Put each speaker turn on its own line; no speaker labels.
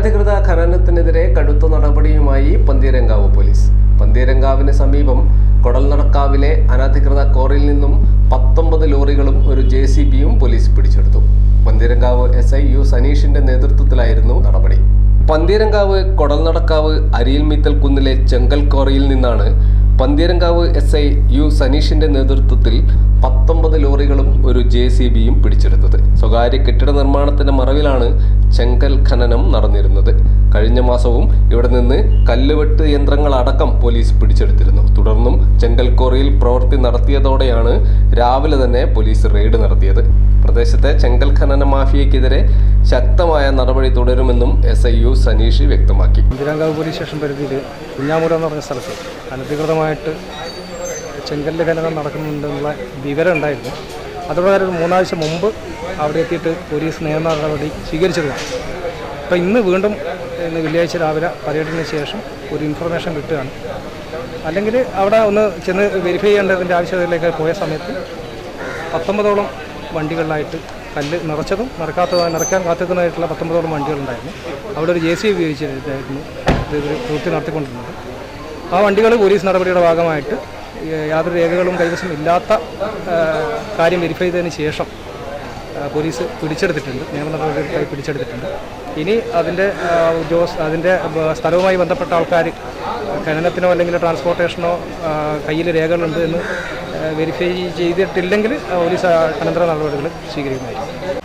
അനധികൃത ഖനനത്തിനെതിരെ കടുത്ത നടപടിയുമായി പന്തീരങ്കാവ് പോലീസ്. പന്തീരങ്കാവിന് സമീപം കൊടൽനടക്കാവിലെ അനധികൃത ക്വാറിയിൽ നിന്നും 19 ലോറികളും ഒരു JCBയും പോലീസ് പിടിച്ചെടുത്തു. പന്തീരങ്കാവ് SI U സനീഷിന്റെ നേതൃത്വത്തിലായിരുന്നു നടപടി. പന്തീരങ്കാവ് കൊടൽനടക്കാവ് അരിയിൽമീത്തൽ കുന്നിലെ ചെങ്കൽ ക്വാറിയിൽ നിന്നാണ് പന്തീരങ്കാവ് SI U സനീഷിന്റെ നേതൃത്വത്തിൽ 19 ലോറികളും ഒരു JCBയും പിടിച്ചെടുത്തത്. സ്വകാര്യ കെട്ടിട നിർമ്മാണത്തിന്റെ മറവിലാണ് ചെങ്കൽ ഖനനം നടന്നിരുന്നത്. കഴിഞ്ഞ മാസവും ഇവിടെ നിന്ന് കല്ലുവെട്ട് യന്ത്രങ്ങളടക്കം പോലീസ് പിടിച്ചെടുത്തിരുന്നു. തുടർന്നും ചെങ്കൽ ക്വാറിയിൽ പ്രവൃത്തി നടത്തിയതോടെയാണ് രാവിലെ തന്നെ പോലീസ് റെയ്ഡ് നടത്തിയത്. പ്രദേശത്തെ ചെങ്കൽ ഖനന മാഫിയക്കെതിരെ ശക്തമായ നടപടി തുടരുമെന്നും SI U സനീഷ് വ്യക്തമാക്കി.
പന്തീരങ്കാവ് പോലീസ് സ്റ്റേഷൻ പരിധിയിൽ കുഞ്ഞാമൂല എന്ന് പറഞ്ഞ സ്ഥലത്ത് അനധികൃതമായിട്ട് ചെങ്കല്ല് ഖനനം നടക്കുന്നുണ്ടെന്നുള്ള വിവരം ഉണ്ടായിരുന്നു. അതുപ്രകാരം 3 ആഴ്ച മുമ്പ് അവിടെ എത്തിയിട്ട് പോലീസ് നിയമ നടപടി സ്വീകരിച്ചതാണ്. അപ്പോൾ ഇന്ന് വീണ്ടും വെള്ളിയാഴ്ച രാവിലെ പര്യടനത്തിന് ശേഷം ഒരു ഇൻഫർമേഷൻ കിട്ടുകയാണ്. അല്ലെങ്കിൽ അവിടെ ഒന്ന് ചെന്ന് വെരിഫൈ ചെയ്യേണ്ടതിൻ്റെ ആവശ്യകതയിലേക്ക് പോയ സമയത്ത് 19ഓളം വണ്ടികളിലായിട്ട് കല്ല് നിറച്ചതും നിറക്കാൻ കാത്തിക്കുന്നതായിട്ടുള്ള 19ഓളം വണ്ടികളുണ്ടായിരുന്നു. അവിടെ ഒരു JCB ഉപയോഗിച്ചിട്ടായിരുന്നു ഇത് പ്രവൃത്തി നടത്തിക്കൊണ്ടിരുന്നത്. ആ വണ്ടികൾ പോലീസ് നടപടിയുടെ ഭാഗമായിട്ട് യാതൊരു രേഖകളും കൈവശം ഇല്ലാത്ത കാര്യം വെരിഫൈ ചെയ്തതിന് ശേഷം പോലീസ് പിടിച്ചെടുത്തിട്ടുണ്ട്, നിയമ നടപടികളായി പിടിച്ചെടുത്തിട്ടുണ്ട്. ഇനി അതിൻ്റെ സ്ഥലവുമായി ബന്ധപ്പെട്ട ആൾക്കാർ ഖനനത്തിനോ അല്ലെങ്കിൽ ട്രാൻസ്പോർട്ടേഷനോ കയ്യിൽ രേഖകളുണ്ട് എന്ന് വെരിഫൈ ചെയ്തിട്ടില്ലെങ്കിൽ പോലീസ് അനന്തര നടപടികൾ സ്വീകരിക്കുന്നതായിരിക്കും.